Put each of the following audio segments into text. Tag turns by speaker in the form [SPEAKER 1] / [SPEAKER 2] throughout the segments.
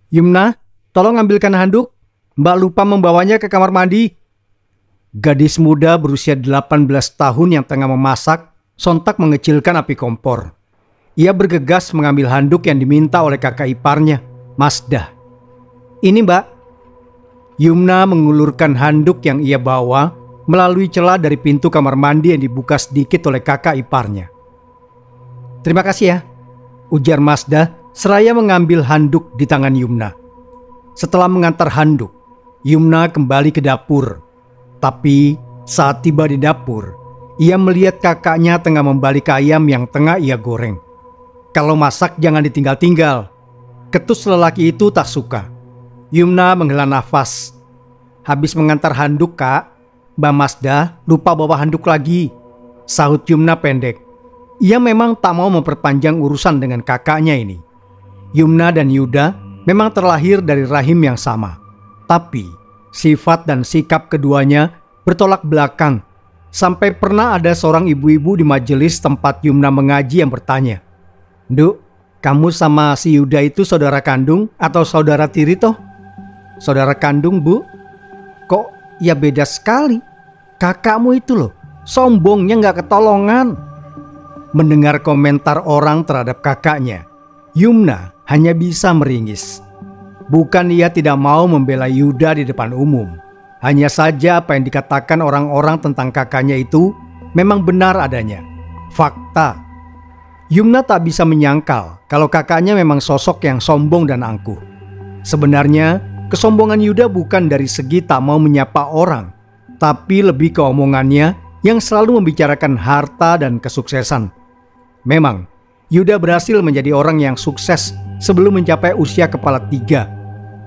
[SPEAKER 1] Yumna, tolong ambilkan handuk. Mbak lupa membawanya ke kamar mandi. Gadis muda berusia 18 tahun yang tengah memasak sontak mengecilkan api kompor. Ia bergegas mengambil handuk yang diminta oleh kakak iparnya, Masdah. Ini mbak. Yumna mengulurkan handuk yang ia bawa melalui celah dari pintu kamar mandi yang dibuka sedikit oleh kakak iparnya. Terima kasih ya, ujar Masdah seraya mengambil handuk di tangan Yumna. Setelah mengantar handuk, Yumna kembali ke dapur. Tapi saat tiba di dapur, ia melihat kakaknya tengah membalik ayam yang tengah ia goreng. Kalau masak jangan ditinggal-tinggal. Ketus lelaki itu tak suka. Yumna menghela nafas. Habis mengantar handuk kak, Mbak Masdah lupa bawa handuk lagi, sahut Yumna pendek. Ia memang tak mau memperpanjang urusan dengan kakaknya ini. Yumna dan Yuda memang terlahir dari rahim yang sama. Tapi sifat dan sikap keduanya bertolak belakang. Sampai pernah ada seorang ibu-ibu di majelis tempat Yumna mengaji yang bertanya, "Nduk, kamu sama si Yuda itu saudara kandung atau saudara tiri toh?" "Saudara kandung, Bu." "Kok ya beda sekali. Kakakmu itu loh, sombongnya gak ketolongan." Mendengar komentar orang terhadap kakaknya, Yumna hanya bisa meringis. Bukan ia tidak mau membela Yuda di depan umum. Hanya saja apa yang dikatakan orang-orang tentang kakaknya itu memang benar adanya. Fakta. Yumna tak bisa menyangkal kalau kakaknya memang sosok yang sombong dan angkuh. Sebenarnya kesombongan Yuda bukan dari segi tak mau menyapa orang, tapi lebih ke omongannya yang selalu membicarakan harta dan kesuksesan. Memang Yuda berhasil menjadi orang yang sukses sebelum mencapai usia kepala 3,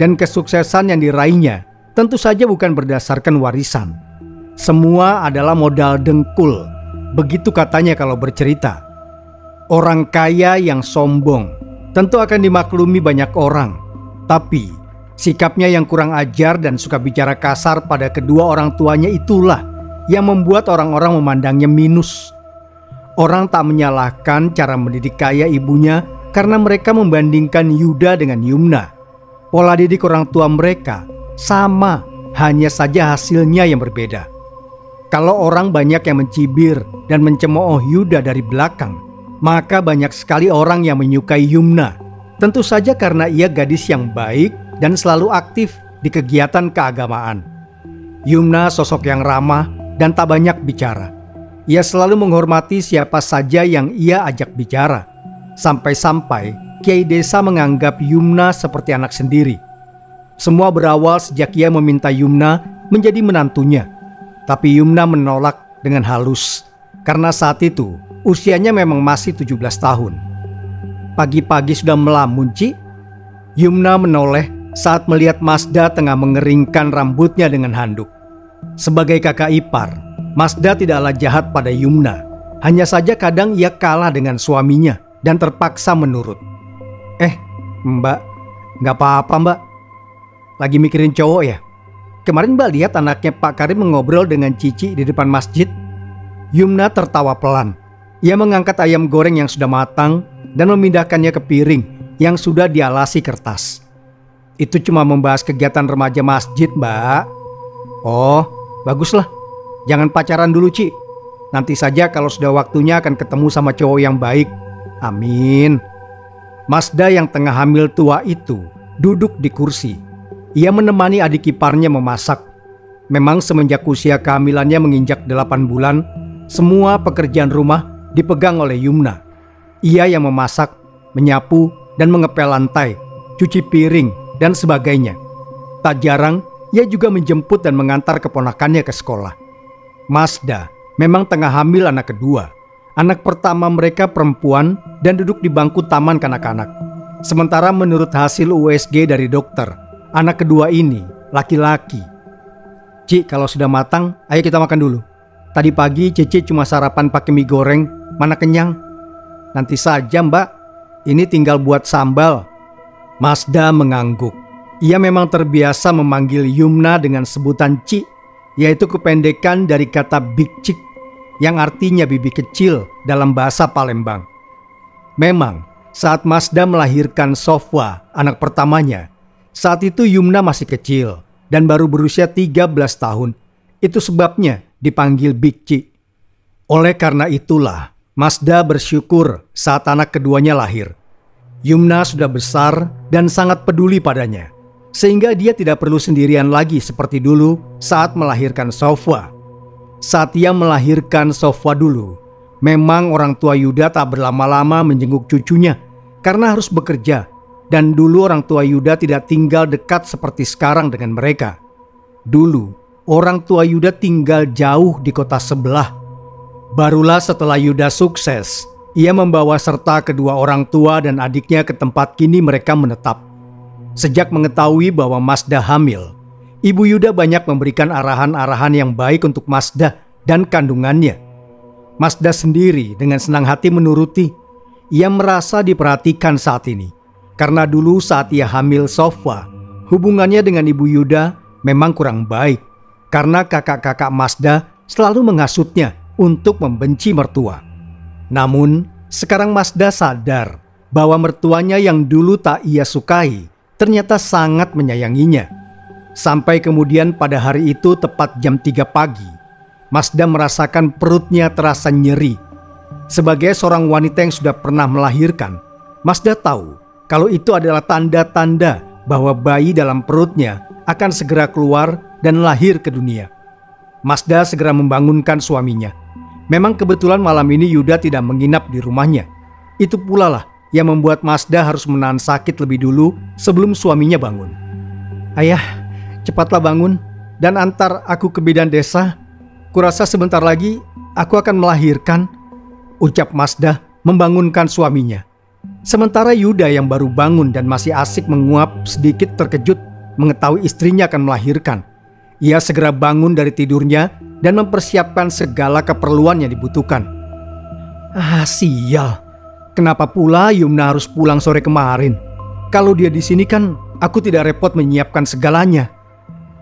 [SPEAKER 1] dan kesuksesan yang diraihnya tentu saja bukan berdasarkan warisan. Semua adalah modal dengkul, begitu katanya kalau bercerita. Orang kaya yang sombong tentu akan dimaklumi banyak orang, tapi sikapnya yang kurang ajar dan suka bicara kasar pada kedua orang tuanya itulah yang membuat orang-orang memandangnya minus. Orang tak menyalahkan cara mendidik kaya ibunya karena mereka membandingkan Yuda dengan Yumna. Pola didik orang tua mereka sama, hanya saja hasilnya yang berbeda. Kalau orang banyak yang mencibir dan mencemooh Yuda dari belakang, maka banyak sekali orang yang menyukai Yumna. Tentu saja karena ia gadis yang baik dan selalu aktif di kegiatan keagamaan. Yumna sosok yang ramah dan tak banyak bicara. Ia selalu menghormati siapa saja yang ia ajak bicara. Sampai-sampai Kiai Desa menganggap Yumna seperti anak sendiri. Semua berawal sejak ia meminta Yumna menjadi menantunya. Tapi Yumna menolak dengan halus, karena saat itu usianya memang masih 17 tahun. "Pagi-pagi sudah melamun, Ci?" Yumna menoleh saat melihat Masdah tengah mengeringkan rambutnya dengan handuk. Sebagai kakak ipar, Masdah tidaklah jahat pada Yumna. Hanya saja kadang ia kalah dengan suaminya dan terpaksa menurut. Mbak, gak apa-apa mbak. Lagi mikirin cowok ya? Kemarin mbak lihat anaknya Pak Karim mengobrol dengan Cici di depan masjid." Yumna tertawa pelan. Ia mengangkat ayam goreng yang sudah matang dan memindahkannya ke piring yang sudah dialasi kertas. "Itu cuma membahas kegiatan remaja masjid mbak." "Oh, baguslah. Jangan pacaran dulu Ci. Nanti saja kalau sudah waktunya akan ketemu sama cowok yang baik. Amin." Masdah yang tengah hamil tua itu duduk di kursi. Ia menemani adik iparnya memasak. Memang semenjak usia kehamilannya menginjak 8 bulan, semua pekerjaan rumah dipegang oleh Yumna. Ia yang memasak, menyapu, dan mengepel lantai, cuci piring, dan sebagainya. Tak jarang ia juga menjemput dan mengantar keponakannya ke sekolah. Masdah memang tengah hamil anak kedua. Anak pertama mereka perempuan dan duduk di bangku taman kanak-kanak. Sementara menurut hasil USG dari dokter, anak kedua ini laki-laki. "Ci, kalau sudah matang, ayo kita makan dulu. Tadi pagi Cici cuma sarapan pakai mie goreng, mana kenyang." "Nanti saja mbak, ini tinggal buat sambal." Masdah mengangguk. Ia memang terbiasa memanggil Yumna dengan sebutan Ci, yaitu kependekan dari kata Big Chick yang artinya bibi kecil dalam bahasa Palembang. Memang saat Masdah melahirkan Sofwa, anak pertamanya, Saat itu Yumna masih kecil dan baru berusia 13 tahun. Itu sebabnya dipanggil Bikci. Oleh karena itulah, Mazda bersyukur saat anak keduanya lahir. Yumna sudah besar dan sangat peduli padanya, sehingga dia tidak perlu sendirian lagi seperti dulu saat melahirkan Sofwa. Saat ia melahirkan Sofwa dulu, memang orang tua Yuda tak berlama-lama menjenguk cucunya karena harus bekerja, dan dulu orang tua Yuda tidak tinggal dekat seperti sekarang dengan mereka. Dulu, orang tua Yuda tinggal jauh di kota sebelah. Barulah setelah Yuda sukses, ia membawa serta kedua orang tua dan adiknya ke tempat kini mereka menetap. Sejak mengetahui bahwa Mazda hamil, Ibu Yuda banyak memberikan arahan-arahan yang baik untuk Mazda dan kandungannya. Mazda sendiri dengan senang hati menuruti. Ia merasa diperhatikan saat ini, karena dulu saat ia hamil Sofwa, hubungannya dengan Ibu Yuda memang kurang baik, karena kakak-kakak Mazda selalu menghasutnya untuk membenci mertua. Namun, sekarang Mazda sadar bahwa mertuanya yang dulu tak ia sukai ternyata sangat menyayanginya. Sampai kemudian pada hari itu tepat jam 3 pagi, Mazda merasakan perutnya terasa nyeri. Sebagai seorang wanita yang sudah pernah melahirkan, Mazda tahu kalau itu adalah tanda-tanda bahwa bayi dalam perutnya akan segera keluar dan lahir ke dunia. Mazda segera membangunkan suaminya. Memang kebetulan malam ini Yuda tidak menginap di rumahnya. Itu pula lah yang membuat Mazda harus menahan sakit lebih dulu sebelum suaminya bangun. Ayah, cepatlah bangun dan antar aku ke bidan desa. Kurasa sebentar lagi aku akan melahirkan, ucap Mazda membangunkan suaminya. Sementara Yuda yang baru bangun dan masih asik menguap sedikit terkejut mengetahui istrinya akan melahirkan. Ia segera bangun dari tidurnya dan mempersiapkan segala keperluan yang dibutuhkan. Sial. Kenapa pula Yumna harus pulang sore kemarin? Kalau dia di sini kan aku tidak repot menyiapkan segalanya.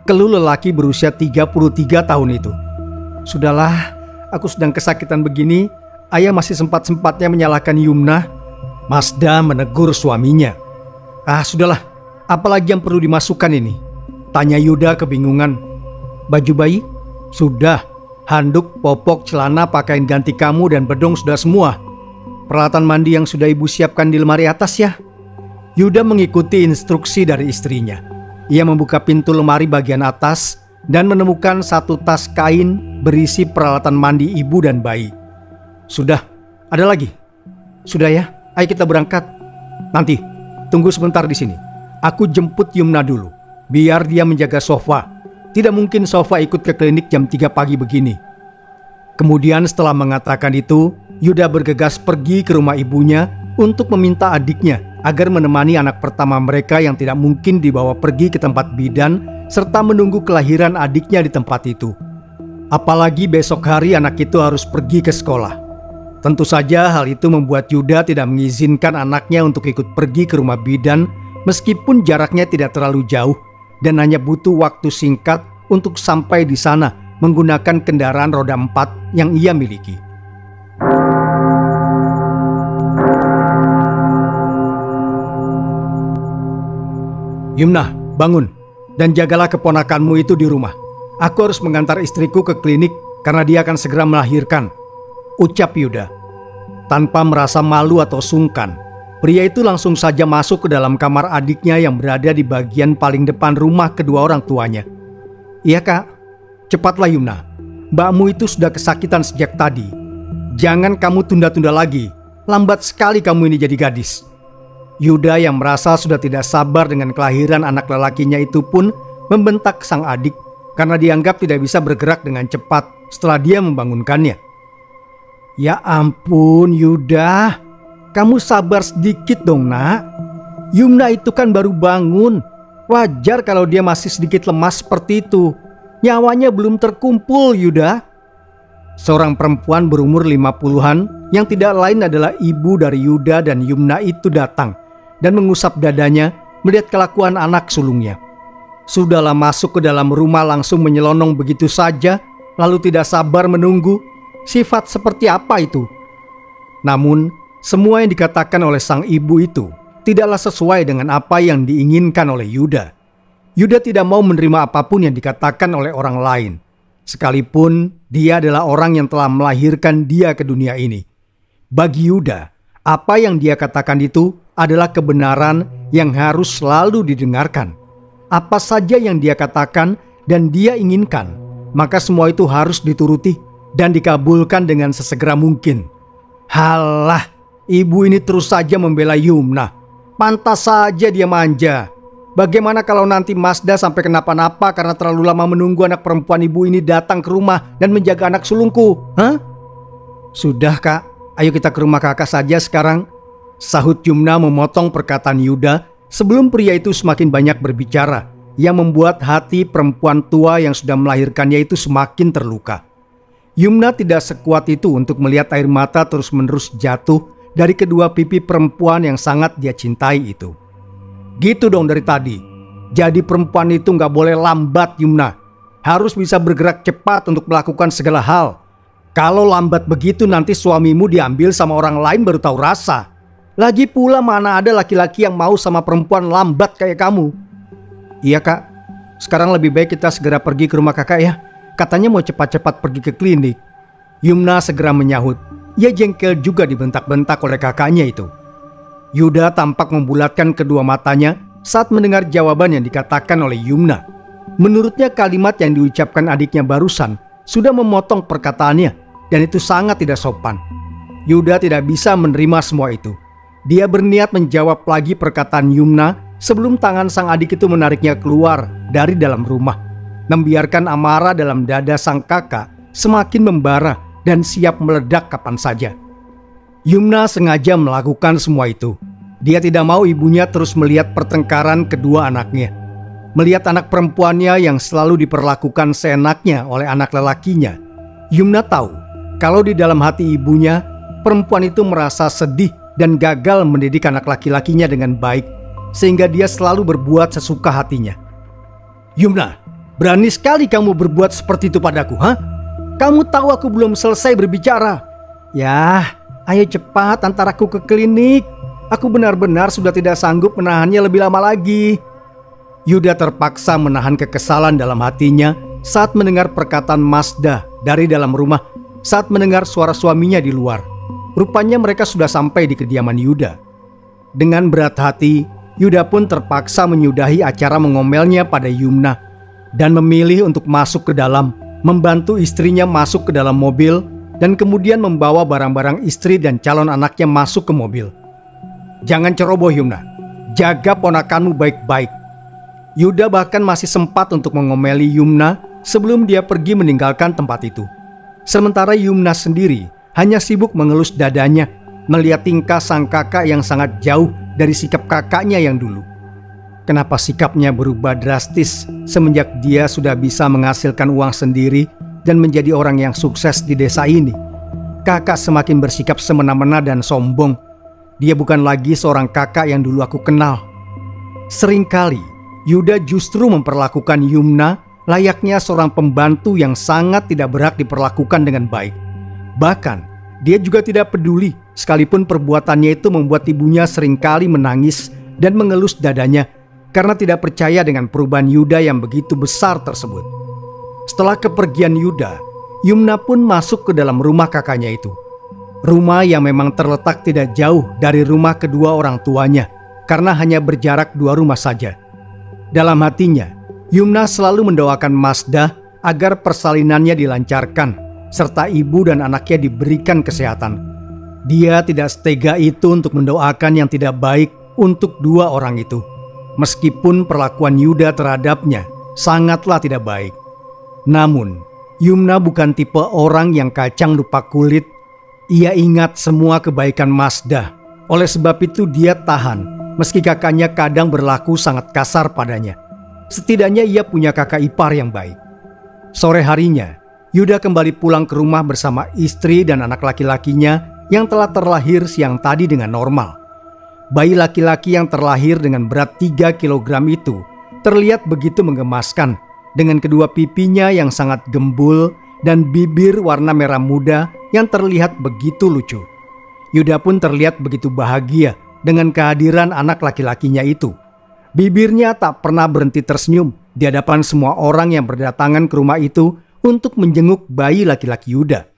[SPEAKER 1] Keluh lelaki berusia 33 tahun itu. Sudahlah, aku sedang kesakitan begini, ayah masih sempat-sempatnya menyalahkan Yumna. Mazda menegur suaminya. Sudahlah, apalagi yang perlu dimasukkan ini? Tanya Yuda kebingungan. Baju bayi? Sudah. Handuk, popok, celana, pakaian ganti kamu dan bedong sudah semua. Peralatan mandi yang sudah ibu siapkan di lemari atas ya. Yuda mengikuti instruksi dari istrinya. Ia membuka pintu lemari bagian atas dan menemukan satu tas kain berisi peralatan mandi ibu dan bayi. Sudah, ada lagi? Sudah ya, ayo kita berangkat. Nanti, tunggu sebentar di sini. Aku jemput Yumna dulu, biar dia menjaga Sofwa. Tidak mungkin Sofwa ikut ke klinik jam 3 pagi begini. Kemudian setelah mengatakan itu, Yuda bergegas pergi ke rumah ibunya untuk meminta adiknya agar menemani anak pertama mereka yang tidak mungkin dibawa pergi ke tempat bidan serta menunggu kelahiran adiknya di tempat itu. Apalagi besok hari anak itu harus pergi ke sekolah. Tentu saja hal itu membuat Yuda tidak mengizinkan anaknya untuk ikut pergi ke rumah bidan meskipun jaraknya tidak terlalu jauh dan hanya butuh waktu singkat untuk sampai di sana menggunakan kendaraan roda 4 yang ia miliki. Yumna, bangun dan jagalah keponakanmu itu di rumah. Aku harus mengantar istriku ke klinik karena dia akan segera melahirkan, ucap Yuda. Tanpa merasa malu atau sungkan, pria itu langsung saja masuk ke dalam kamar adiknya yang berada di bagian paling depan rumah kedua orang tuanya. Iya kak, cepatlah Yumna. Mbakmu itu sudah kesakitan sejak tadi. Jangan kamu tunda-tunda lagi. Lambat sekali kamu ini jadi gadis. Yuda yang merasa sudah tidak sabar dengan kelahiran anak lelakinya itu pun membentak sang adik karena dianggap tidak bisa bergerak dengan cepat setelah dia membangunkannya. Ya ampun Yuda, kamu sabar sedikit dong nak. Yumna itu kan baru bangun. Wajar kalau dia masih sedikit lemas seperti itu. Nyawanya belum terkumpul Yuda. Seorang perempuan berumur 50-an yang tidak lain adalah ibu dari Yuda dan Yumna itu datang dan mengusap dadanya melihat kelakuan anak sulungnya. Sudahlah masuk ke dalam rumah langsung menyelonong begitu saja, lalu tidak sabar menunggu. Sifat seperti apa itu? Namun semua yang dikatakan oleh sang ibu itu tidaklah sesuai dengan apa yang diinginkan oleh Yuda. Yuda tidak mau menerima apapun yang dikatakan oleh orang lain, sekalipun dia adalah orang yang telah melahirkan dia ke dunia ini. Bagi Yuda, apa yang dia katakan itu adalah kebenaran yang harus selalu didengarkan. Apa saja yang dia katakan dan dia inginkan, maka semua itu harus dituruti dan dikabulkan dengan sesegera mungkin. Halah, ibu ini terus saja membela Yumna. Pantas saja dia manja. Bagaimana kalau nanti Mazda sampai kenapa-napa karena terlalu lama menunggu anak perempuan ibu ini datang ke rumah dan menjaga anak sulungku? Hah? Sudah kak, ayo kita ke rumah kakak saja sekarang, sahut Yumna memotong perkataan Yuda sebelum pria itu semakin banyak berbicara, yang membuat hati perempuan tua yang sudah melahirkannya itu semakin terluka. Yumna tidak sekuat itu untuk melihat air mata terus-menerus jatuh dari kedua pipi perempuan yang sangat dia cintai itu. Gitu dong dari tadi. Jadi perempuan itu nggak boleh lambat, Yumna. Harus bisa bergerak cepat untuk melakukan segala hal. Kalau lambat begitu nanti suamimu diambil sama orang lain baru tahu rasa. Lagi pula mana ada laki-laki yang mau sama perempuan lambat kayak kamu. Iya kak, sekarang lebih baik kita segera pergi ke rumah kakak ya. Katanya mau cepat-cepat pergi ke klinik. Yumna segera menyahut. Ia jengkel juga dibentak-bentak oleh kakaknya itu. Yuda tampak membulatkan kedua matanya saat mendengar jawaban yang dikatakan oleh Yumna. Menurutnya kalimat yang diucapkan adiknya barusan sudah memotong perkataannya dan itu sangat tidak sopan. Yuda tidak bisa menerima semua itu. Dia berniat menjawab lagi perkataan Yumna sebelum tangan sang adik itu menariknya keluar dari dalam rumah, membiarkan amarah dalam dada sang kakak semakin membara dan siap meledak kapan saja. Yumna sengaja melakukan semua itu. Dia tidak mau ibunya terus melihat pertengkaran kedua anaknya. Melihat anak perempuannya yang selalu diperlakukan seenaknya oleh anak lelakinya. Yumna tahu kalau di dalam hati ibunya, perempuan itu merasa sedih dan gagal mendidik anak laki-lakinya dengan baik, sehingga dia selalu berbuat sesuka hatinya. Yumna, berani sekali kamu berbuat seperti itu padaku, ha? Kamu tahu aku belum selesai berbicara. Yah, ayo cepat antar aku ke klinik. Aku benar-benar sudah tidak sanggup menahannya lebih lama lagi. Yuda terpaksa menahan kekesalan dalam hatinya saat mendengar perkataan Mazda dari dalam rumah, saat mendengar suara suaminya di luar. Rupanya mereka sudah sampai di kediaman Yuda. Dengan berat hati, Yuda pun terpaksa menyudahi acara mengomelnya pada Yumna dan memilih untuk masuk ke dalam, membantu istrinya masuk ke dalam mobil dan kemudian membawa barang-barang istri dan calon anaknya masuk ke mobil. Jangan ceroboh Yumna, jaga ponakanmu baik-baik. Yuda bahkan masih sempat untuk mengomeli Yumna sebelum dia pergi meninggalkan tempat itu. Sementara Yumna sendiri hanya sibuk mengelus dadanya melihat tingkah sang kakak yang sangat jauh dari sikap kakaknya yang dulu. Kenapa sikapnya berubah drastis semenjak dia sudah bisa menghasilkan uang sendiri dan menjadi orang yang sukses di desa ini? Kakak semakin bersikap semena-mena dan sombong. Dia bukan lagi seorang kakak yang dulu aku kenal. Seringkali Yuda justru memperlakukan Yumna layaknya seorang pembantu yang sangat tidak berhak diperlakukan dengan baik. Bahkan dia juga tidak peduli sekalipun perbuatannya itu membuat ibunya seringkali menangis dan mengelus dadanya karena tidak percaya dengan perubahan Yuda yang begitu besar tersebut. Setelah kepergian Yuda, Yumna pun masuk ke dalam rumah kakaknya itu. Rumah yang memang terletak tidak jauh dari rumah kedua orang tuanya karena hanya berjarak 2 rumah saja. Dalam hatinya, Yumna selalu mendoakan Mazda agar persalinannya dilancarkan serta ibu dan anaknya diberikan kesehatan. Dia tidak setega itu untuk mendoakan yang tidak baik untuk 2 orang itu, meskipun perlakuan Yuda terhadapnya sangatlah tidak baik. Namun, Yumna bukan tipe orang yang kacang lupa kulit. Ia ingat semua kebaikan Mazda. Oleh sebab itu dia tahan, meski kakaknya kadang berlaku sangat kasar padanya. Setidaknya ia punya kakak ipar yang baik. Sore harinya, Yuda kembali pulang ke rumah bersama istri dan anak laki-lakinya yang telah terlahir siang tadi dengan normal. Bayi laki-laki yang terlahir dengan berat 3 kg itu terlihat begitu menggemaskan dengan kedua pipinya yang sangat gembul dan bibir warna merah muda yang terlihat begitu lucu. Yuda pun terlihat begitu bahagia dengan kehadiran anak laki-lakinya itu. Bibirnya tak pernah berhenti tersenyum di hadapan semua orang yang berdatangan ke rumah itu untuk menjenguk bayi laki-laki Yuda.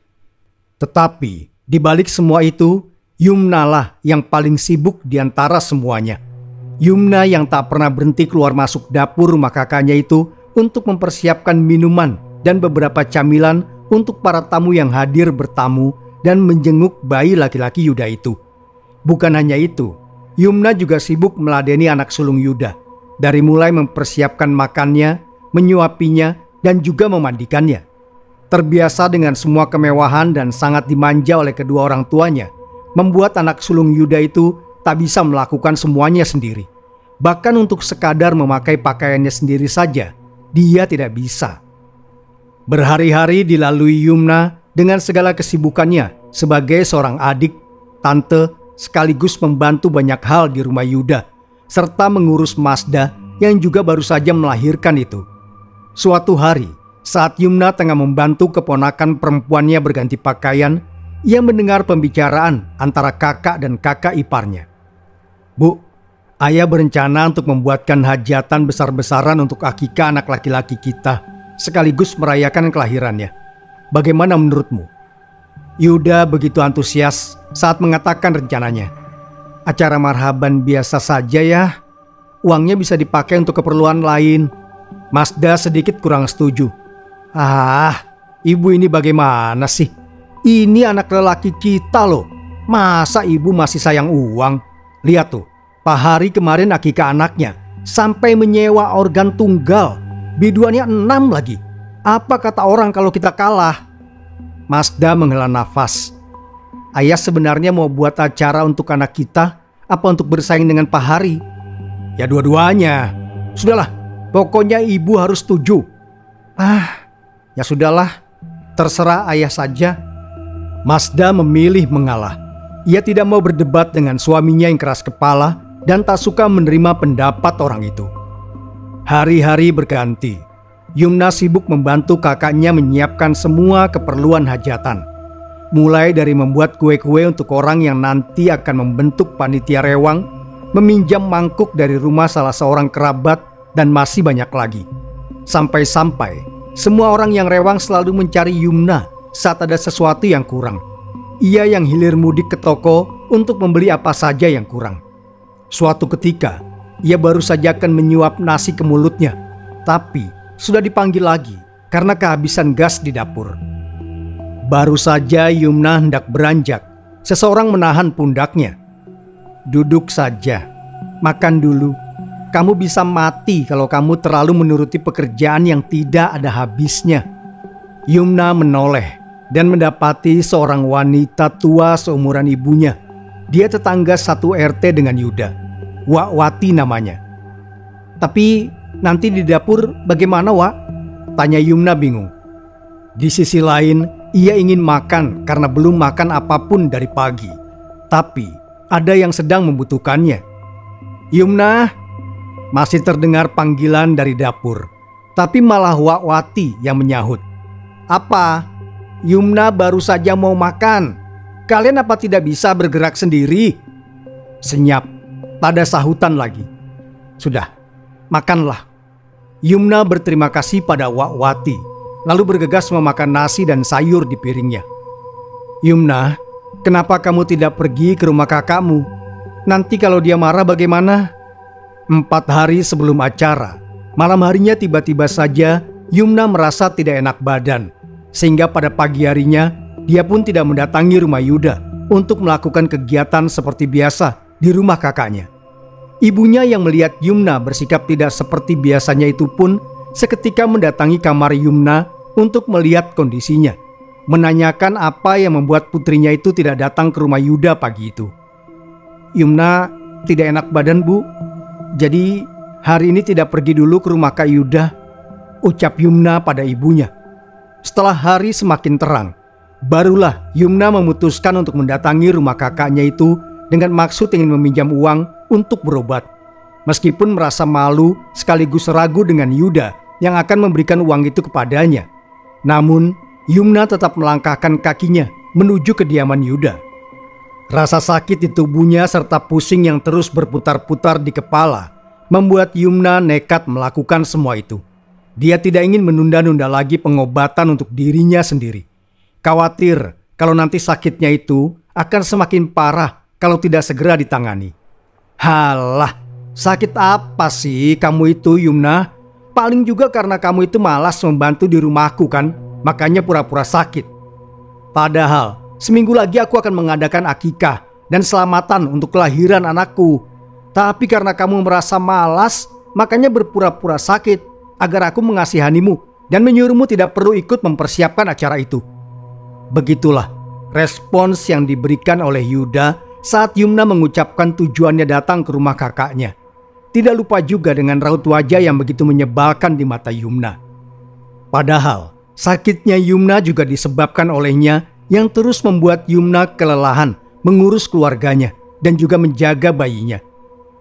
[SPEAKER 1] Tetapi di balik semua itu, Yumna lah yang paling sibuk di antara semuanya. Yumna yang tak pernah berhenti keluar masuk dapur rumah kakaknya itu untuk mempersiapkan minuman dan beberapa camilan untuk para tamu yang hadir bertamu dan menjenguk bayi laki-laki Yuda itu. Bukan hanya itu, Yumna juga sibuk meladeni anak sulung Yuda, dari mulai mempersiapkan makannya, menyuapinya, dan juga memandikannya. Terbiasa dengan semua kemewahan dan sangat dimanja oleh kedua orang tuanya, membuat anak sulung Yuda itu tak bisa melakukan semuanya sendiri. Bahkan untuk sekadar memakai pakaiannya sendiri saja, dia tidak bisa. Berhari-hari dilalui Yumna dengan segala kesibukannya sebagai seorang adik, tante, sekaligus membantu banyak hal di rumah Yuda, serta mengurus Mazda yang juga baru saja melahirkan itu. Suatu hari, saat Yumna tengah membantu keponakan perempuannya berganti pakaian, ia mendengar pembicaraan antara kakak dan kakak iparnya. "Bu, ayah berencana untuk membuatkan hajatan besar-besaran untuk akikah anak laki-laki kita, sekaligus merayakan kelahirannya. Bagaimana menurutmu?" Yuda begitu antusias saat mengatakan rencananya. "Acara marhaban biasa saja ya. Uangnya bisa dipakai untuk keperluan lain." Mazda sedikit kurang setuju. "Ah, ibu ini bagaimana sih? Ini anak lelaki kita loh. Masa ibu masih sayang uang? Lihat tuh, Pak Hari kemarin akikah anaknya sampai menyewa organ tunggal. Biduannya 6 lagi. Apa kata orang kalau kita kalah?" Mazda menghela nafas. "Ayah sebenarnya mau buat acara untuk anak kita, apa untuk bersaing dengan Pak Hari?" "Ya dua-duanya. Sudahlah, pokoknya ibu harus setuju." Ya sudahlah, terserah ayah saja." Mazda memilih mengalah. Ia tidak mau berdebat dengan suaminya yang keras kepala dan tak suka menerima pendapat orang itu. Hari-hari berganti. Yumna sibuk membantu kakaknya menyiapkan semua keperluan hajatan. Mulai dari membuat kue-kue untuk orang yang nanti akan membentuk panitia rewang, meminjam mangkuk dari rumah salah seorang kerabat, dan masih banyak lagi. Sampai-sampai semua orang yang rewang selalu mencari Yumna saat ada sesuatu yang kurang. Ia yang hilir mudik ke toko untuk membeli apa saja yang kurang. Suatu ketika, ia baru saja akan menyuap nasi ke mulutnya, tapi sudah dipanggil lagi karena kehabisan gas di dapur. Baru saja Yumna hendak beranjak, seseorang menahan pundaknya. "Duduk saja, makan dulu. Kamu bisa mati kalau kamu terlalu menuruti pekerjaan yang tidak ada habisnya." Yumna menoleh dan mendapati seorang wanita tua seumuran ibunya. Dia tetangga satu RT dengan Yuda, Wak Wati namanya. "Tapi nanti di dapur bagaimana, Wak?" tanya Yumna bingung. Di sisi lain, ia ingin makan karena belum makan apapun dari pagi. Tapi ada yang sedang membutuhkannya. "Yumna!" Masih terdengar panggilan dari dapur. Tapi malah Wak Wati yang menyahut. "Apa? Yumna baru saja mau makan. Kalian apa tidak bisa bergerak sendiri?" Senyap, tak ada sahutan lagi. "Sudah, makanlah." Yumna berterima kasih pada Wak Wati, lalu bergegas memakan nasi dan sayur di piringnya. "Yumna, kenapa kamu tidak pergi ke rumah kakakmu? Nanti kalau dia marah bagaimana?" 4 hari sebelum acara, malam harinya tiba-tiba saja Yumna merasa tidak enak badan. Sehingga pada pagi harinya, dia pun tidak mendatangi rumah Yuda untuk melakukan kegiatan seperti biasa di rumah kakaknya. Ibunya yang melihat Yumna bersikap tidak seperti biasanya itu pun seketika mendatangi kamar Yumna untuk melihat kondisinya, menanyakan apa yang membuat putrinya itu tidak datang ke rumah Yuda pagi itu. "Yumna tidak enak badan, Bu. Jadi hari ini tidak pergi dulu ke rumah Kak Yuda," ucap Yumna pada ibunya. Setelah hari semakin terang, barulah Yumna memutuskan untuk mendatangi rumah kakaknya itu dengan maksud ingin meminjam uang untuk berobat. Meskipun merasa malu sekaligus ragu dengan Yuda yang akan memberikan uang itu kepadanya. Namun Yumna tetap melangkahkan kakinya menuju kediaman Yuda. Rasa sakit di tubuhnya serta pusing yang terus berputar-putar di kepala membuat Yumna nekat melakukan semua itu. Dia tidak ingin menunda-nunda lagi pengobatan untuk dirinya sendiri. Khawatir kalau nanti sakitnya itu akan semakin parah kalau tidak segera ditangani. Halah, sakit apa sih kamu itu, Yumna? Paling juga karena kamu itu malas membantu di rumahku kan, makanya pura-pura sakit. Padahal seminggu lagi aku akan mengadakan akikah dan selamatan untuk kelahiran anakku. Tapi karena kamu merasa malas, makanya berpura-pura sakit agar aku mengasihanimu dan menyuruhmu tidak perlu ikut mempersiapkan acara itu. Begitulah respons yang diberikan oleh Yuda saat Yumna mengucapkan tujuannya datang ke rumah kakaknya. Tidak lupa juga dengan raut wajah yang begitu menyebalkan di mata Yumna. Padahal sakitnya Yumna juga disebabkan olehnya yang terus membuat Yumna kelelahan mengurus keluarganya dan juga menjaga bayinya.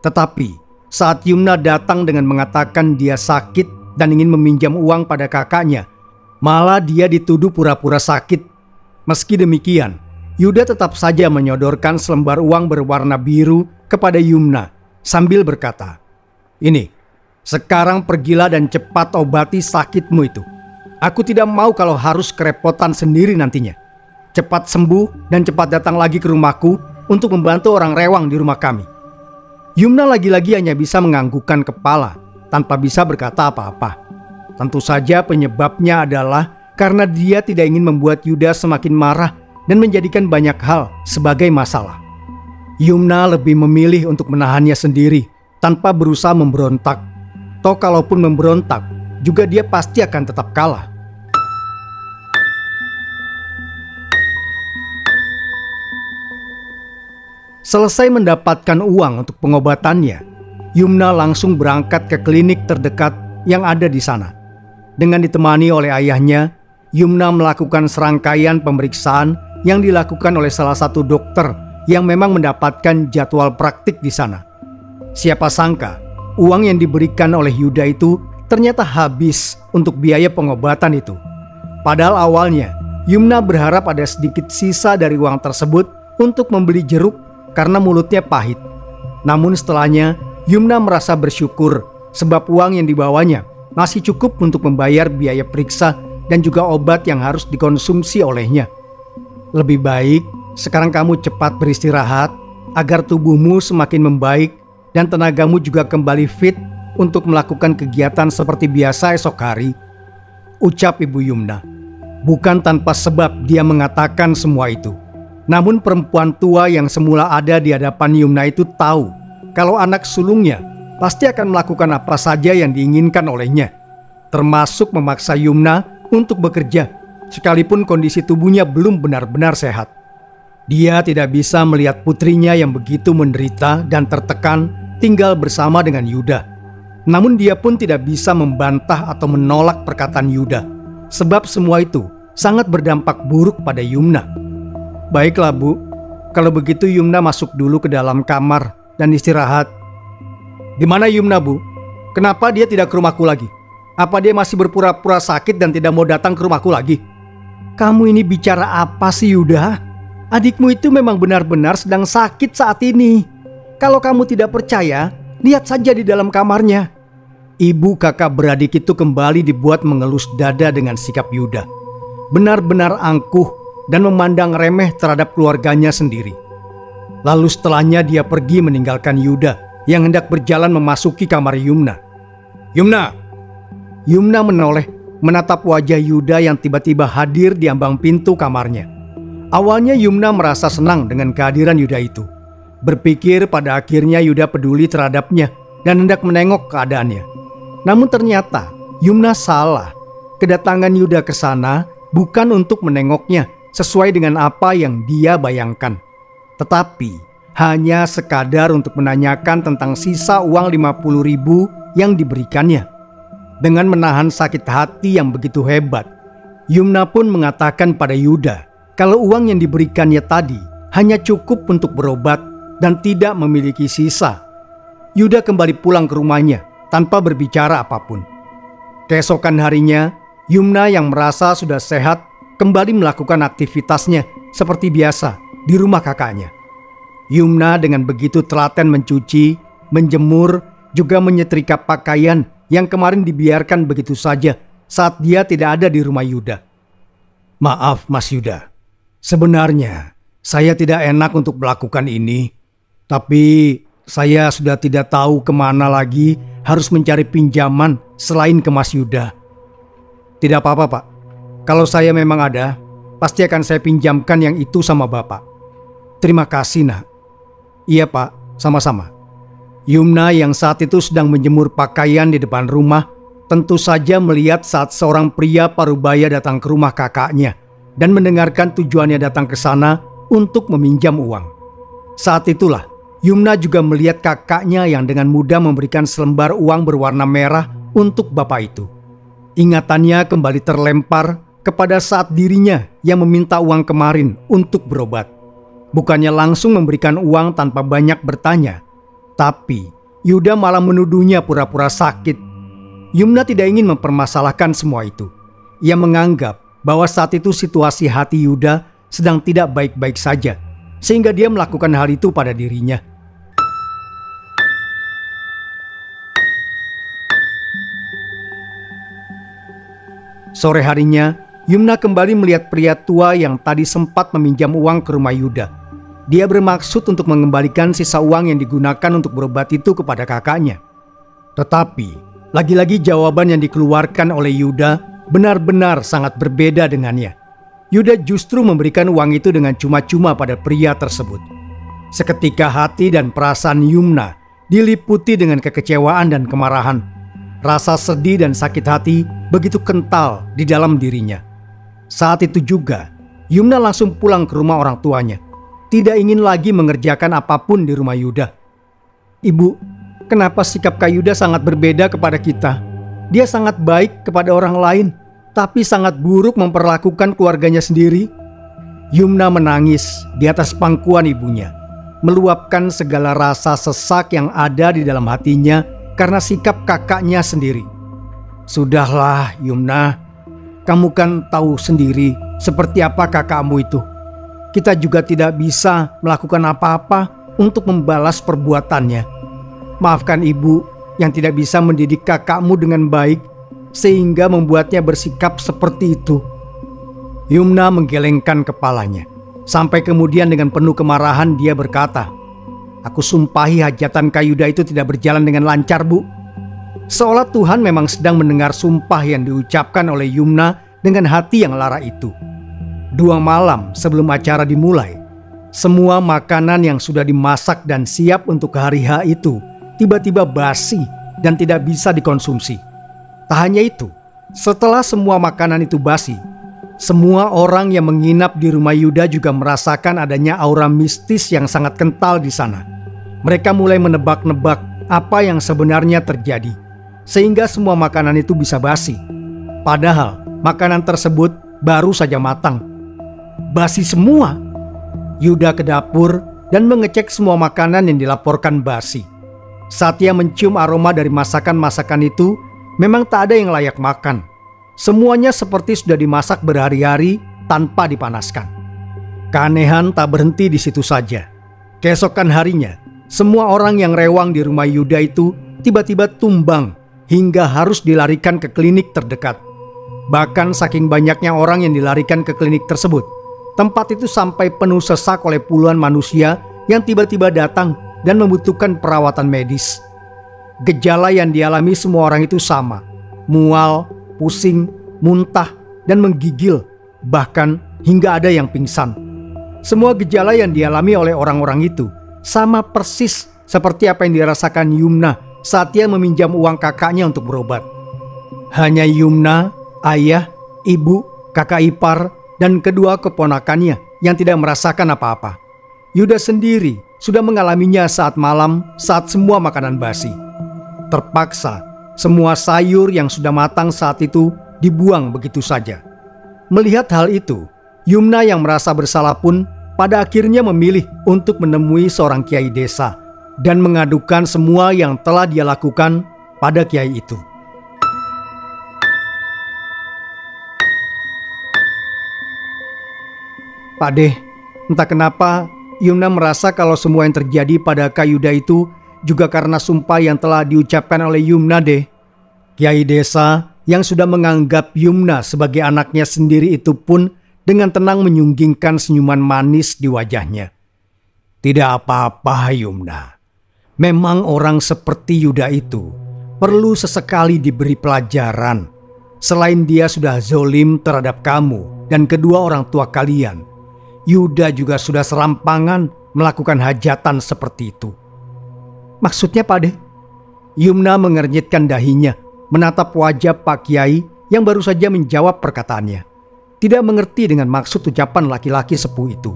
[SPEAKER 1] Tetapi saat Yumna datang dengan mengatakan dia sakit dan ingin meminjam uang pada kakaknya, malah dia dituduh pura-pura sakit. Meski demikian, Yuda tetap saja menyodorkan selembar uang berwarna biru kepada Yumna sambil berkata, "Ini, sekarang pergilah dan cepat obati sakitmu itu. Aku tidak mau kalau harus kerepotan sendiri nantinya. Cepat sembuh dan cepat datang lagi ke rumahku untuk membantu orang rewang di rumah kami." Yumna lagi-lagi hanya bisa menganggukkan kepala tanpa bisa berkata apa-apa. Tentu saja penyebabnya adalah karena dia tidak ingin membuat Yuda semakin marah dan menjadikan banyak hal sebagai masalah. Yumna lebih memilih untuk menahannya sendiri tanpa berusaha memberontak. Toh kalaupun memberontak, juga dia pasti akan tetap kalah. Selesai mendapatkan uang untuk pengobatannya, Yumna langsung berangkat ke klinik terdekat yang ada di sana. Dengan ditemani oleh ayahnya, Yumna melakukan serangkaian pemeriksaan yang dilakukan oleh salah satu dokter yang memang mendapatkan jadwal praktik di sana. Siapa sangka uang yang diberikan oleh Yuda itu ternyata habis untuk biaya pengobatan itu. Padahal awalnya Yumna berharap ada sedikit sisa dari uang tersebut untuk membeli jeruk karena mulutnya pahit. Namun setelahnya Yumna merasa bersyukur sebab uang yang dibawanya masih cukup untuk membayar biaya periksa dan juga obat yang harus dikonsumsi olehnya. Lebih baik sekarang kamu cepat beristirahat agar tubuhmu semakin membaik dan tenagamu juga kembali fit untuk melakukan kegiatan seperti biasa esok hari, ucap Ibu Yumna. Bukan tanpa sebab dia mengatakan semua itu. Namun perempuan tua yang semula ada di hadapan Yumna itu tahu kalau anak sulungnya pasti akan melakukan apa saja yang diinginkan olehnya, termasuk memaksa Yumna untuk bekerja, sekalipun kondisi tubuhnya belum benar-benar sehat. Dia tidak bisa melihat putrinya yang begitu menderita dan tertekan tinggal bersama dengan Yuda. Namun dia pun tidak bisa membantah atau menolak perkataan Yuda, sebab semua itu sangat berdampak buruk pada Yumna. Baiklah Bu, kalau begitu Yumna masuk dulu ke dalam kamar dan istirahat. Di mana Yumna Bu? Kenapa dia tidak ke rumahku lagi? Apa dia masih berpura-pura sakit dan tidak mau datang ke rumahku lagi? Kamu ini bicara apa sih Yuda? Adikmu itu memang benar-benar sedang sakit saat ini. Kalau kamu tidak percaya, lihat saja di dalam kamarnya. Ibu kakak beradik itu kembali dibuat mengelus dada dengan sikap Yuda. Benar-benar angkuh dan memandang remeh terhadap keluarganya sendiri. Lalu setelahnya dia pergi meninggalkan Yuda yang hendak berjalan memasuki kamar Yumna. "Yumna!" Yumna menoleh menatap wajah Yuda yang tiba-tiba hadir di ambang pintu kamarnya. Awalnya Yumna merasa senang dengan kehadiran Yuda itu. Berpikir pada akhirnya Yuda peduli terhadapnya dan hendak menengok keadaannya. Namun ternyata Yumna salah. Kedatangan Yuda ke sana bukan untuk menengoknya sesuai dengan apa yang dia bayangkan, tetapi hanya sekadar untuk menanyakan tentang sisa uang 50.000 yang diberikannya. Dengan menahan sakit hati yang begitu hebat, Yumna pun mengatakan pada Yuda kalau uang yang diberikannya tadi hanya cukup untuk berobat dan tidak memiliki sisa. Yuda kembali pulang ke rumahnya tanpa berbicara apapun. Keesokan harinya, Yumna yang merasa sudah sehat kembali melakukan aktivitasnya seperti biasa di rumah kakaknya. Yumna dengan begitu telaten mencuci, menjemur, juga menyetrika pakaian yang kemarin dibiarkan begitu saja saat dia tidak ada di rumah Yuda. Maaf Mas Yuda, sebenarnya saya tidak enak untuk melakukan ini, tapi saya sudah tidak tahu kemana lagi harus mencari pinjaman selain ke Mas Yuda. Tidak apa-apa Pak, kalau saya memang ada, pasti akan saya pinjamkan yang itu sama Bapak. Terima kasih nak. Iya Pak, sama-sama. Yumna yang saat itu sedang menjemur pakaian di depan rumah tentu saja melihat saat seorang pria parubaya datang ke rumah kakaknya dan mendengarkan tujuannya datang ke sana untuk meminjam uang. Saat itulah Yumna juga melihat kakaknya yang dengan mudah memberikan selembar uang berwarna merah untuk bapak itu. Ingatannya kembali terlempar kepada saat dirinya yang meminta uang kemarin untuk berobat. Bukannya langsung memberikan uang tanpa banyak bertanya, tapi Yuda malah menuduhnya pura-pura sakit. Yumna tidak ingin mempermasalahkan semua itu. Ia menganggap bahwa saat itu situasi hati Yuda sedang tidak baik-baik saja, sehingga dia melakukan hal itu pada dirinya. Sore harinya, Yumna kembali melihat pria tua yang tadi sempat meminjam uang ke rumah Yuda. Dia bermaksud untuk mengembalikan sisa uang yang digunakan untuk berobat itu kepada kakaknya. Tetapi, lagi-lagi jawaban yang dikeluarkan oleh Yuda benar-benar sangat berbeda dengannya. Yuda justru memberikan uang itu dengan cuma-cuma pada pria tersebut. Seketika hati dan perasaan Yumna diliputi dengan kekecewaan dan kemarahan. Rasa sedih dan sakit hati begitu kental di dalam dirinya. Saat itu juga, Yumna langsung pulang ke rumah orang tuanya. Tidak ingin lagi mengerjakan apapun di rumah Yuda. Ibu, kenapa sikap Kak Yuda sangat berbeda kepada kita? Dia sangat baik kepada orang lain, tapi sangat buruk memperlakukan keluarganya sendiri. Yumna menangis di atas pangkuan ibunya, meluapkan segala rasa sesak yang ada di dalam hatinya karena sikap kakaknya sendiri. Sudahlah Yumna, kamu kan tahu sendiri seperti apa kakakmu itu. Kita juga tidak bisa melakukan apa-apa untuk membalas perbuatannya. Maafkan ibu yang tidak bisa mendidik kakakmu dengan baik sehingga membuatnya bersikap seperti itu. Yumna menggelengkan kepalanya. Sampai kemudian dengan penuh kemarahan dia berkata, "Aku sumpahi hajatan Kak Yuda itu tidak berjalan dengan lancar, Bu." Seolah Tuhan memang sedang mendengar sumpah yang diucapkan oleh Yumna dengan hati yang lara itu. 2 malam sebelum acara dimulai, semua makanan yang sudah dimasak dan siap untuk hari H itu tiba-tiba basi dan tidak bisa dikonsumsi. Tak hanya itu, setelah semua makanan itu basi, semua orang yang menginap di rumah Yuda juga merasakan adanya aura mistis yang sangat kental di sana. Mereka mulai menebak-nebak apa yang sebenarnya terjadi, sehingga semua makanan itu bisa basi. Padahal makanan tersebut baru saja matang. Basi semua. Yuda ke dapur dan mengecek semua makanan yang dilaporkan basi. Saat ia mencium aroma dari masakan-masakan itu, memang tak ada yang layak makan. Semuanya seperti sudah dimasak berhari-hari tanpa dipanaskan. Keanehan tak berhenti di situ saja. Keesokan harinya, semua orang yang rewang di rumah Yuda itu tiba-tiba tumbang hingga harus dilarikan ke klinik terdekat. Bahkan saking banyaknya orang yang dilarikan ke klinik tersebut, tempat itu sampai penuh sesak oleh puluhan manusia yang tiba-tiba datang dan membutuhkan perawatan medis. Gejala yang dialami semua orang itu sama: mual, pusing, muntah, dan menggigil, bahkan hingga ada yang pingsan. Semua gejala yang dialami oleh orang-orang itu sama persis seperti apa yang dirasakan Yumna saat ia meminjam uang kakaknya untuk berobat. Hanya Yumna, ayah, ibu, kakak ipar, dan kedua keponakannya yang tidak merasakan apa-apa. Yuda sendiri sudah mengalaminya saat malam saat semua makanan basi. Terpaksa, semua sayur yang sudah matang saat itu dibuang begitu saja. Melihat hal itu, Yumna yang merasa bersalah pun pada akhirnya memilih untuk menemui seorang kiai desa dan mengadukan semua yang telah dia lakukan pada kiai itu. Pak De, entah kenapa Yumna merasa kalau semua yang terjadi pada Kak Yuda itu juga karena sumpah yang telah diucapkan oleh Yumna deh. Kiai desa yang sudah menganggap Yumna sebagai anaknya sendiri itu pun dengan tenang menyunggingkan senyuman manis di wajahnya. Tidak apa-apa Yumna. Memang orang seperti Yuda itu perlu sesekali diberi pelajaran. Selain dia sudah zolim terhadap kamu dan kedua orang tua kalian, Yuda juga sudah serampangan melakukan hajatan seperti itu. Maksudnya Pak De? Yumna mengernyitkan dahinya, menatap wajah Pak Kiai yang baru saja menjawab perkataannya. Tidak mengerti dengan maksud ucapan laki-laki sepuh itu.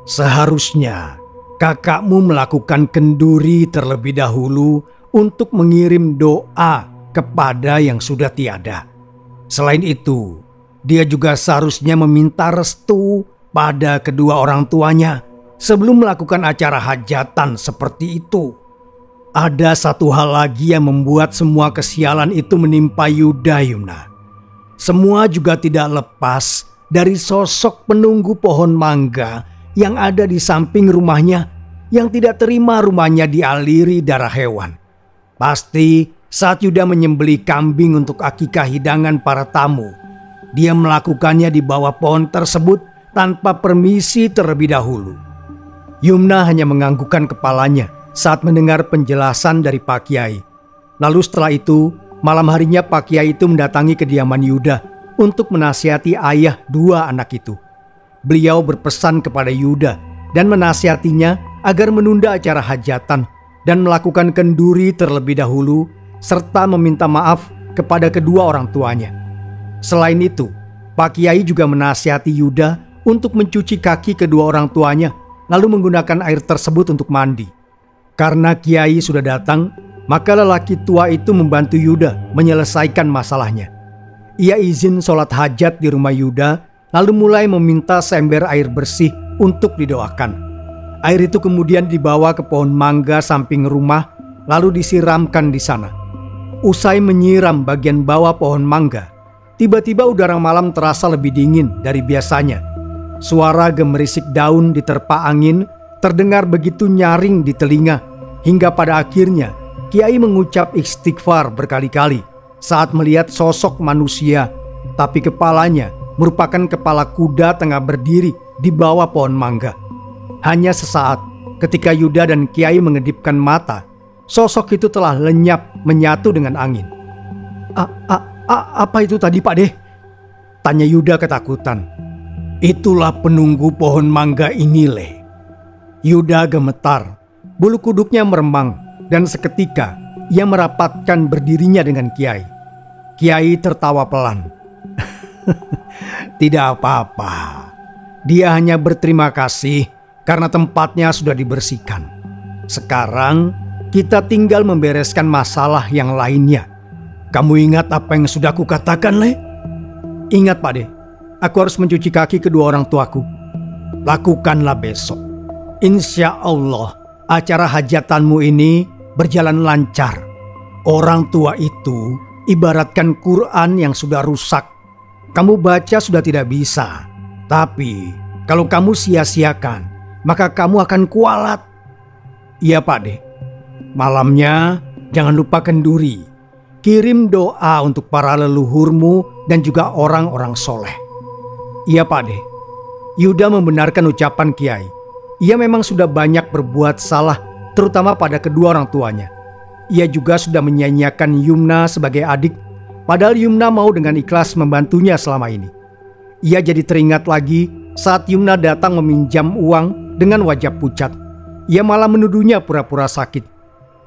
[SPEAKER 1] Seharusnya kakakmu melakukan kenduri terlebih dahulu untuk mengirim doa kepada yang sudah tiada. Selain itu, dia juga seharusnya meminta restu pada kedua orang tuanya sebelum melakukan acara hajatan seperti itu. Ada satu hal lagi yang membuat semua kesialan itu menimpa Yuda, Yumna. Semua juga tidak lepas dari sosok penunggu pohon mangga yang ada di samping rumahnya yang tidak terima rumahnya dialiri darah hewan. Pasti saat Yuda menyembelih kambing untuk akikah hidangan para tamu, dia melakukannya di bawah pohon tersebut tanpa permisi terlebih dahulu. Yumna hanya menganggukkan kepalanya saat mendengar penjelasan dari Pak Kiai. Lalu setelah itu, malam harinya Pak Kiai itu mendatangi kediaman Yuda untuk menasihati ayah dua anak itu. Beliau berpesan kepada Yuda dan menasihatinya agar menunda acara hajatan dan melakukan kenduri terlebih dahulu serta meminta maaf kepada kedua orang tuanya. Selain itu, Pak Kiai juga menasihati Yuda untuk mencuci kaki kedua orang tuanya lalu menggunakan air tersebut untuk mandi. Karena Kiai sudah datang, maka lelaki tua itu membantu Yuda menyelesaikan masalahnya. Ia izin sholat hajat di rumah Yuda, lalu mulai meminta seember air bersih untuk didoakan. Air itu kemudian dibawa ke pohon mangga samping rumah, lalu disiramkan di sana. Usai menyiram bagian bawah pohon mangga, tiba-tiba udara malam terasa lebih dingin dari biasanya. Suara gemerisik daun diterpa angin terdengar begitu nyaring di telinga, hingga pada akhirnya Kiai mengucap istighfar berkali-kali saat melihat sosok manusia, tapi kepalanya merupakan kepala kuda tengah berdiri di bawah pohon mangga. Hanya sesaat ketika Yuda dan Kiai mengedipkan mata, sosok itu telah lenyap menyatu dengan angin. Apa itu tadi Pak De? Tanya Yuda ketakutan. Itulah penunggu pohon mangga ini Le. Yuda gemetar, bulu kuduknya meremang, dan seketika ia merapatkan berdirinya dengan Kiai. Kiai tertawa pelan. Tidak apa-apa, dia hanya berterima kasih karena tempatnya sudah dibersihkan. Sekarang kita tinggal membereskan masalah yang lainnya. Kamu ingat apa yang sudah kukatakan, Le? Ingat Pak De, aku harus mencuci kaki kedua orang tuaku. Lakukanlah besok. Insya Allah acara hajatanmu ini berjalan lancar. Orang tua itu ibaratkan Quran yang sudah rusak. Kamu baca sudah tidak bisa, tapi kalau kamu sia-siakan, maka kamu akan kualat. Iya Pak De. Malamnya jangan lupa kenduri. Kirim doa untuk para leluhurmu dan juga orang-orang soleh. Iya Pak De. Yuda membenarkan ucapan Kiai. Ia memang sudah banyak berbuat salah, terutama pada kedua orang tuanya. Ia juga sudah menyanyiakan Yumna sebagai adik, padahal Yumna mau dengan ikhlas membantunya selama ini. Ia jadi teringat lagi saat Yumna datang meminjam uang dengan wajah pucat. Ia malah menuduhnya pura-pura sakit.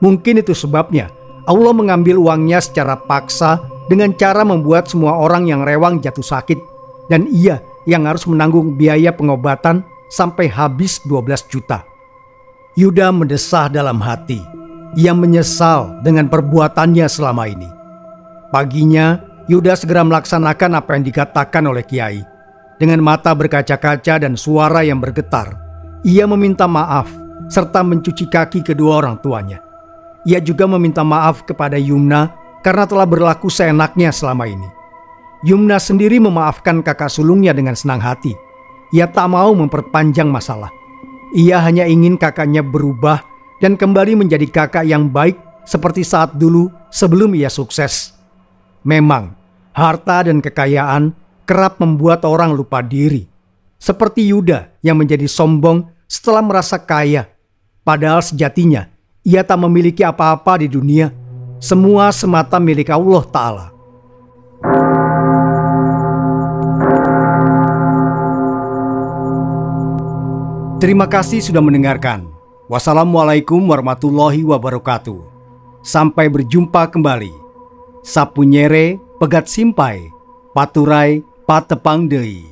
[SPEAKER 1] Mungkin itu sebabnya Allah mengambil uangnya secara paksa dengan cara membuat semua orang yang rewang jatuh sakit, dan ia yang harus menanggung biaya pengobatan sampai habis 12 juta. Yuda mendesah dalam hati. Ia menyesal dengan perbuatannya selama ini. Paginya, Yuda segera melaksanakan apa yang dikatakan oleh Kiai. Dengan mata berkaca-kaca dan suara yang bergetar, ia meminta maaf serta mencuci kaki kedua orang tuanya. Ia juga meminta maaf kepada Yumna karena telah berlaku seenaknya selama ini. Yumna sendiri memaafkan kakak sulungnya dengan senang hati. Ia tak mau memperpanjang masalah. Ia hanya ingin kakaknya berubah dan kembali menjadi kakak yang baik seperti saat dulu sebelum ia sukses. Memang, harta dan kekayaan kerap membuat orang lupa diri. Seperti Yuda yang menjadi sombong setelah merasa kaya. Padahal sejatinya, ia tak memiliki apa-apa di dunia. Semua semata milik Allah Ta'ala. Terima kasih sudah mendengarkan. Wassalamualaikum warahmatullahi wabarakatuh. Sampai berjumpa kembali. Sapunyere pegat simpai, paturai patepang deui.